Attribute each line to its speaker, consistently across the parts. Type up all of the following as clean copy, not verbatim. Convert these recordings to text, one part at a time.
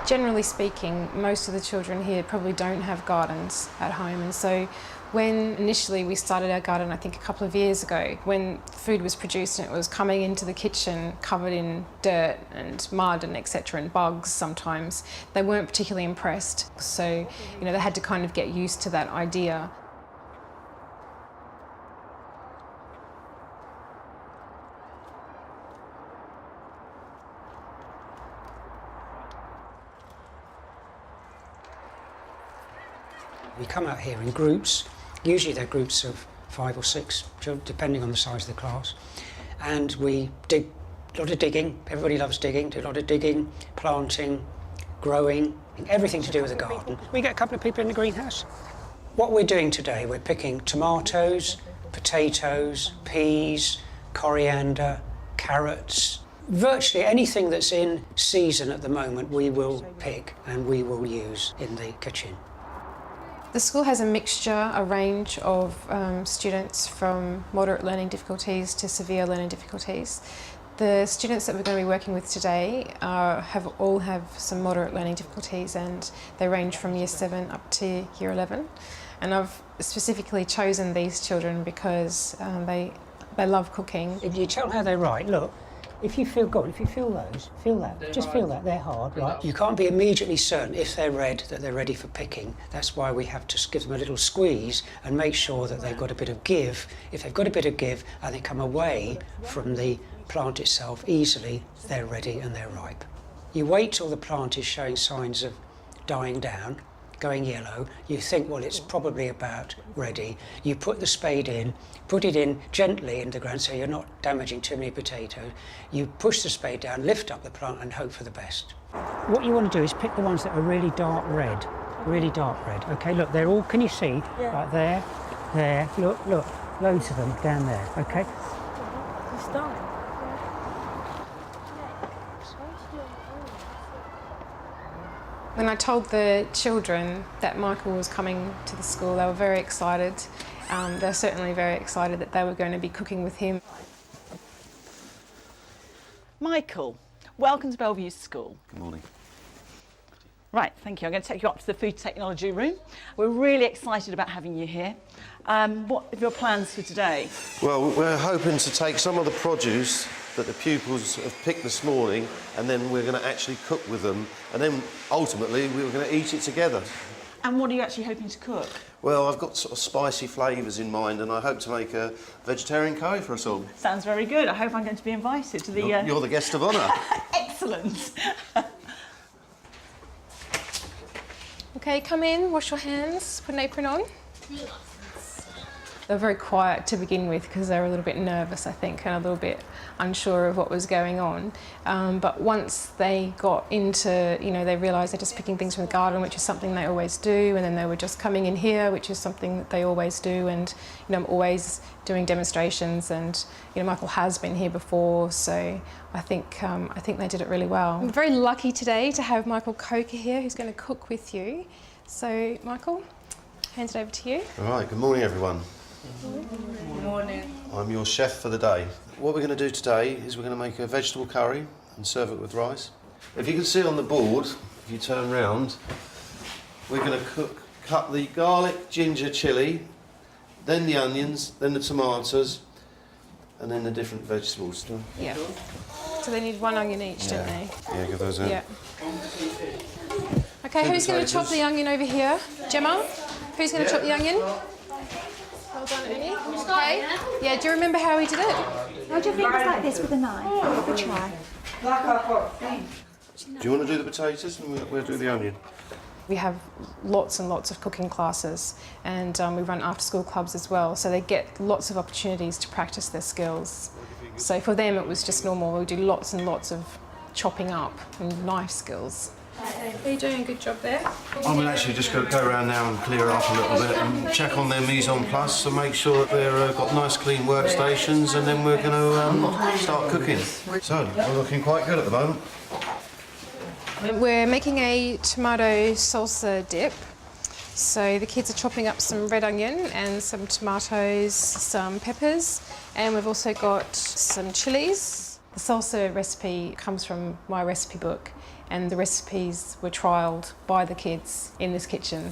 Speaker 1: Generally speaking, most of the children here probably don't have gardens at home, and so when initially we started our garden, I think a couple of years ago, when food was produced and it was coming into the kitchen covered in dirt and mud and etc. and bugs sometimes, they weren't particularly impressed. So, they had to kind of get used to that idea.
Speaker 2: We come out here in groups. Usually they're groups of 5 or 6 children, depending on the size of the class. And we dig, a lot of digging. Everybody loves digging. Do a lot of digging, planting, growing, everything to do with the garden. We get a couple of people in the greenhouse. What we're doing today, we're picking tomatoes, potatoes, peas, coriander, carrots. Virtually anything that's in season at the moment we will pick and we will use in the kitchen.
Speaker 1: The school has a range of students from moderate learning difficulties to severe learning difficulties. The students that we're going to be working with today all have some moderate learning difficulties, and they range from year 7 up to year 11. And I've specifically chosen these children because they love cooking.
Speaker 2: If you tell how they write, look, if you feel those, feel that, just feel that, they're hard, right? You can't be immediately certain if they're red that they're ready for picking. That's why we have to give them a little squeeze and make sure that they've got a bit of give. If they've got a bit of give and they come away from the plant itself easily, they're ready and they're ripe. You wait till the plant is showing signs of dying down, going yellow. You think, well, it's probably about ready. You put the spade in, put it in gently in the ground so you're not damaging too many potatoes. You push the spade down, lift up the plant and hope for the best. What you want to do is pick the ones that are really dark red. Okay, look, they're all, can you see? Yeah. Right there, look, loads of them down there, okay?
Speaker 3: It's done.
Speaker 1: When I told the children that Michael was coming to the school, they were very excited. They're certainly very excited that they were going to be cooking with him.
Speaker 3: Michael, welcome to Belvue School.
Speaker 4: Good morning.
Speaker 3: Right, thank you. I'm going to take you up to the food technology room. We're really excited about having you here. What are your plans for today?
Speaker 4: Well, we're hoping to take some of the produce that the pupils have picked this morning, and then we're going to actually cook with them, and then ultimately we're going to eat it together.
Speaker 3: And what are you actually hoping to cook?
Speaker 4: Well, I've got sort of spicy flavours in mind, and I hope to make a vegetarian curry for us all.
Speaker 3: Sounds very good. I hope I'm going to be invited to the...
Speaker 4: You're the guest of honour.
Speaker 3: Excellent.
Speaker 1: Okay, come in, wash your hands, put an apron on. They were very quiet to begin with because they were a little bit nervous, I think, and a little bit unsure of what was going on. But once they got into, they realised they're just picking things from the garden, which is something they always do, and then they were just coming in here, which is something that they always do, and I'm always doing demonstrations, and Michael has been here before, so I think they did it really well. I'm very lucky today to have Michael Coker here, who's going to cook with you. So, Michael, hand it over to you.
Speaker 4: All right, good morning, everyone.
Speaker 3: Good morning.
Speaker 4: I'm your chef for the day. What we're going to do today is we're going to make a vegetable curry and serve it with rice. If you can see on the board, if you turn round, we're going to cut the garlic, ginger, chilli, then the onions, then the tomatoes, and then the different vegetables.
Speaker 1: Yeah. So they need 1 onion each, don't they?
Speaker 4: Yeah, give those out.
Speaker 1: Yeah. Okay, who's going to chop the onion over here? Gemma? Who's going to chop the onion? Well done, Annie. Okay. Yeah, do you remember how we did it?
Speaker 5: Hold your fingers like this with a knife. Have a try.
Speaker 4: Do you want to do the potatoes and we'll do the onion?
Speaker 1: We have lots and lots of cooking classes, and we run after-school clubs as well, so they get lots of opportunities to practice their skills. So for them it was just normal. We do lots and lots of chopping up and knife skills. Are you doing a good job there?
Speaker 4: I'm actually just going to go around now and clear it up a little bit and check on their mise en place and make sure that they've got nice clean workstations, and then we're going to start cooking. So, we're looking quite good at the moment.
Speaker 1: We're making a tomato salsa dip. So the kids are chopping up some red onion and some tomatoes, some peppers, and we've also got some chilies, The salsa recipe comes from my recipe book, and the recipes were trialled by the kids in this kitchen.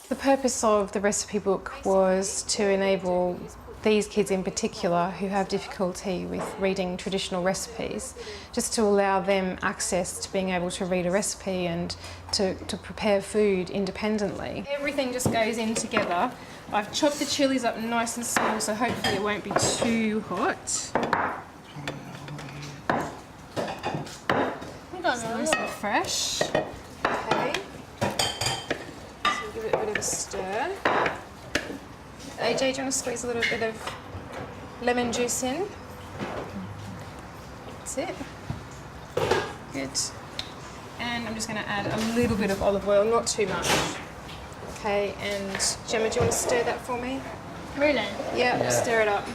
Speaker 1: The purpose of the recipe book was to enable these kids in particular who have difficulty with reading traditional recipes, just to allow them access to being able to read a recipe and to prepare food independently. Everything just goes in together. I've chopped the chilies up nice and small, so hopefully it won't be too hot. It's nice and fresh. Okay. So we'll give it a bit of a stir. AJ, do you want to squeeze a little bit of lemon juice in? That's it. Good. And I'm just going to add a little bit of olive oil, not too much. Okay, and Gemma, do you want to stir that for me?
Speaker 6: Really?
Speaker 1: Yeah, stir it up.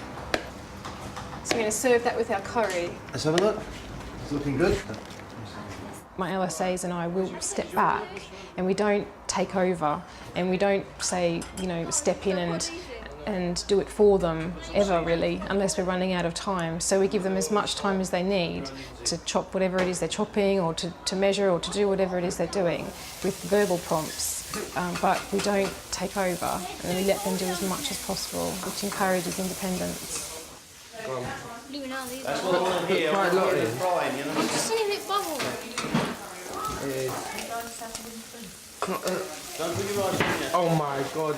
Speaker 1: So we're going to serve that with our curry.
Speaker 4: Let's have a look. It's looking good.
Speaker 1: My LSAs and I will step back, and we don't take over, and we don't say, you know, step in and do it for them ever really, unless we're running out of time. So we give them as much time as they need to chop whatever it is they're chopping, or to measure, or to do whatever it is they're doing with verbal prompts. But we don't take over, and we let them do as much as possible, which encourages independence.
Speaker 4: That's what I want to hear.
Speaker 7: Quite a lot in.
Speaker 4: Frying, you know?
Speaker 6: I'm just seeing it bubble.
Speaker 4: Don't put your rice in yet.
Speaker 7: Oh my god.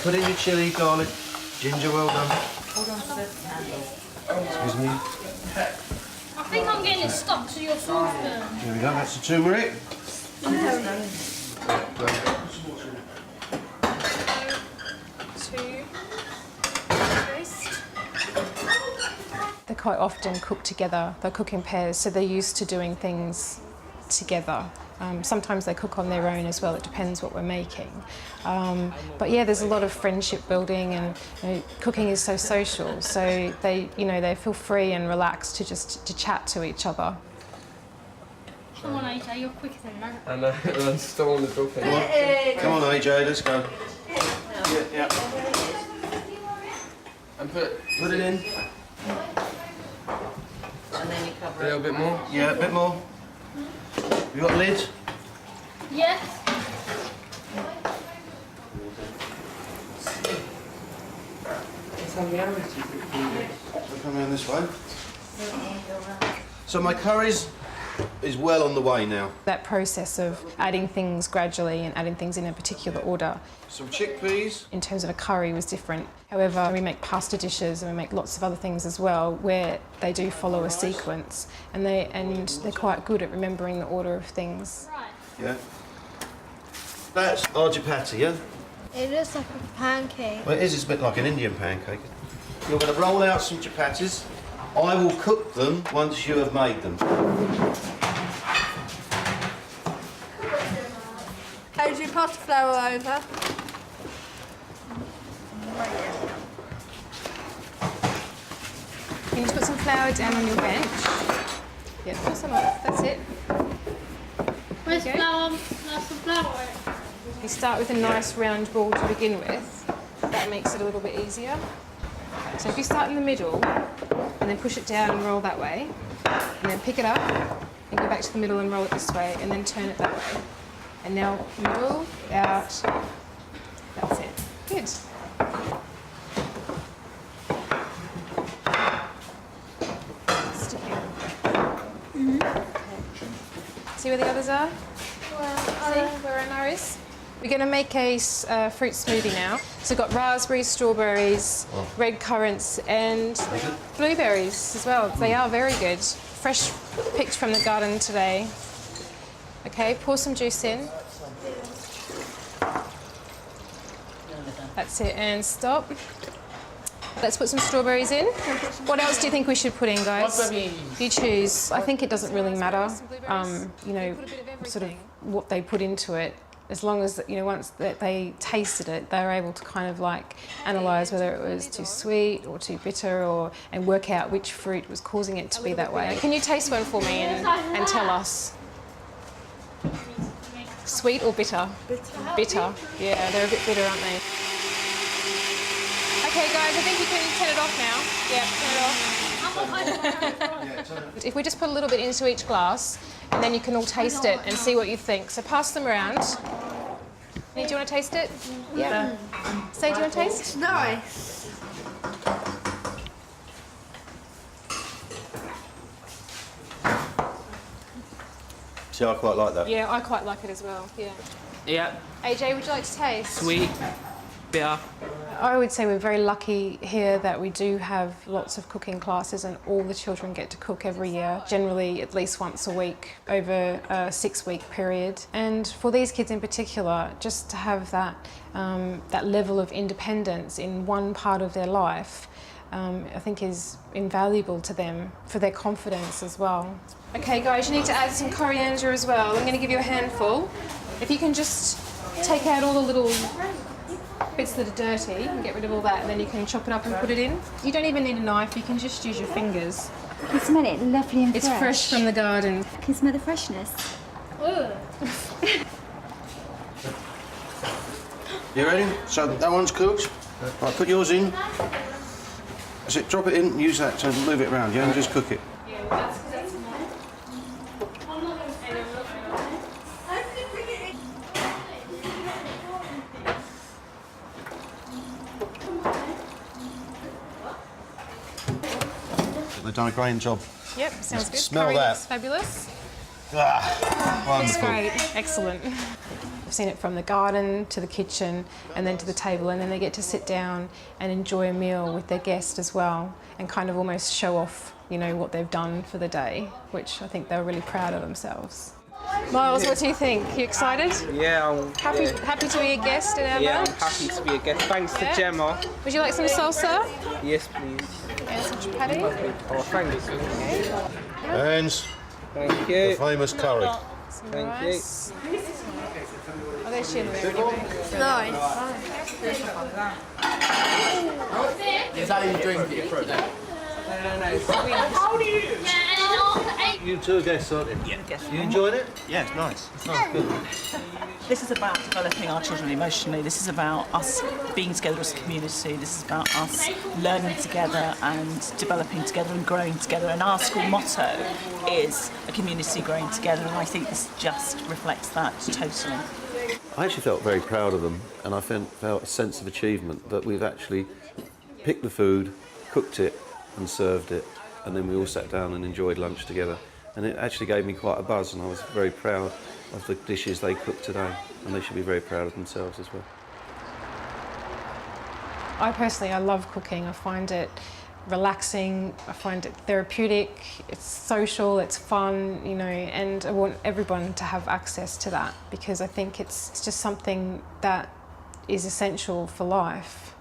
Speaker 4: Put in your chilli, garlic, ginger, well done. Excuse me.
Speaker 6: I think I'm getting it stuck to your saucepan.
Speaker 4: Here we go, that's the turmeric.
Speaker 1: They quite often cook together. They cook in pairs, so they're used to doing things together. Sometimes they cook on their own as well. It depends what we're making. But yeah, there's a lot of friendship building, and you know, cooking is so social. So they feel free and relaxed to chat to each other.
Speaker 6: Come on, AJ, you're quicker than that.
Speaker 7: And I'm still on the door.
Speaker 4: Come on, AJ, let's go. Yeah.
Speaker 7: And put it in.
Speaker 8: And then you cover
Speaker 7: A little bit more.
Speaker 4: Yeah, a bit more. You got a lid?
Speaker 6: Yes.
Speaker 4: We'll come around this way. So my curries is well on the way now.
Speaker 1: That process of adding things gradually and adding things in a particular order
Speaker 4: Some chickpeas.
Speaker 1: in terms of a curry was different. However, we make pasta dishes and we make lots of other things as well where they do follow a sequence, and they're quite good at remembering the order of things.
Speaker 6: Right.
Speaker 4: Yeah. That's our chapati, yeah?
Speaker 6: It looks like a pancake.
Speaker 4: Well, it is. It's a bit like an Indian pancake. You're going to roll out some chapatis. I will cook them once you have made them.
Speaker 9: How do you pass the flour over?
Speaker 1: You need to put some flour down on your bench. Yeah, put some up. That's it.
Speaker 6: Where's
Speaker 1: Okay.
Speaker 6: flour? That's the flour.
Speaker 1: You start with a nice round ball to begin with. That makes it a little bit easier. So if you start in the middle and then push it down and roll that way, and then pick it up and go back to the middle and roll it this way, and then turn it that way. And now middle, out. That's it. Good. Stick it. Okay. See where the others are? See where our is? We're going to make a fruit smoothie now. So we've got raspberries, strawberries, red currants, and blueberries as well. They are very good. Fresh picked from the garden today. Okay, pour some juice in. That's it, and stop. Let's put some strawberries in. What else do you think we should put in, guys? You choose. I think it doesn't really matter, you know, sort of what they put into it. As long as, you know, once that they tasted it, they were able to kind of like analyse whether it was too sweet or too bitter, and work out which fruit was causing it to be that way. Can you taste one for me and tell us? Sweet or bitter? Bitter. Bitter. Yeah, they're a bit bitter, aren't they? Okay, guys, I think you can turn it off now. Yeah, turn it off. If we just put a little bit into each glass, and then you can all taste it and see what you think. So pass them around. Do you want to taste it? Yeah. Say, do you want to taste?
Speaker 9: It's nice.
Speaker 4: See, I quite like that.
Speaker 1: Yeah, I quite like it as well. Yeah.
Speaker 7: Yeah.
Speaker 1: AJ, would you like to taste?
Speaker 7: Sweet. Bitter.
Speaker 1: I would say we're very lucky here that we do have lots of cooking classes and all the children get to cook every year, generally at least once a week over a 6-week period. And for these kids in particular, just to have that, that level of independence in one part of their life, I think is invaluable to them for their confidence as well. Okay guys, you need to add some coriander as well. I'm going to give you a handful. If you can just take out all the little bits that are dirty and get rid of all that, and then you can chop it up and put it in. You don't even need a knife, you can just use your fingers.
Speaker 5: You smell it lovely and fresh.
Speaker 1: It's fresh from the garden.
Speaker 5: Can you smell the freshness?
Speaker 4: You ready? So that one's cooked. Right, put yours in. That's it, drop it in, use that to move it around, yeah, and just cook it. They've done a great job.
Speaker 1: Yep, sounds good.
Speaker 4: Smell
Speaker 1: Curry
Speaker 4: that.
Speaker 1: looks fabulous.
Speaker 4: Ah,
Speaker 1: It's
Speaker 4: wonderful.
Speaker 1: great, excellent. I've seen it from the garden to the kitchen and then to the table, and then they get to sit down and enjoy a meal with their guest as well and kind of almost show off, you know, what they've done for the day, which I think they're really proud of themselves. Miles, what do you think? You excited?
Speaker 7: Yeah, I'm
Speaker 1: Happy to be a guest in our
Speaker 7: yeah, I'm
Speaker 1: lunch?
Speaker 7: happy to be a guest. Thanks
Speaker 1: Yeah.
Speaker 7: to Gemma.
Speaker 1: Would you like some salsa?
Speaker 7: Yes, please.
Speaker 1: Yeah, some chapati.
Speaker 7: Oh, thanks.
Speaker 4: And
Speaker 7: Thank
Speaker 4: the
Speaker 7: you.
Speaker 4: famous curry.
Speaker 1: Some
Speaker 7: Thank
Speaker 1: rice. Oh, there's Sheila there anyway.
Speaker 9: It's nice.
Speaker 7: Is that how you drink it?
Speaker 4: You two are guests, aren't you?
Speaker 3: Yes.
Speaker 4: You enjoyed it? Yeah, it's nice. It's nice, good.
Speaker 3: This is about developing our children emotionally. This is about us being together as a community. This is about us learning together and developing together and growing together. And our school motto is a community growing together, and I think this just reflects that totally.
Speaker 4: I actually felt very proud of them, and I felt a sense of achievement that we've actually picked the food, cooked it and served it, and then we all sat down and enjoyed lunch together. And it actually gave me quite a buzz, and I was very proud of the dishes they cooked today, and they should be very proud of themselves as well.
Speaker 1: I personally, I love cooking. I find it relaxing, I find it therapeutic, it's social, it's fun, you know, and I want everyone to have access to that because I think it's just something that is essential for life.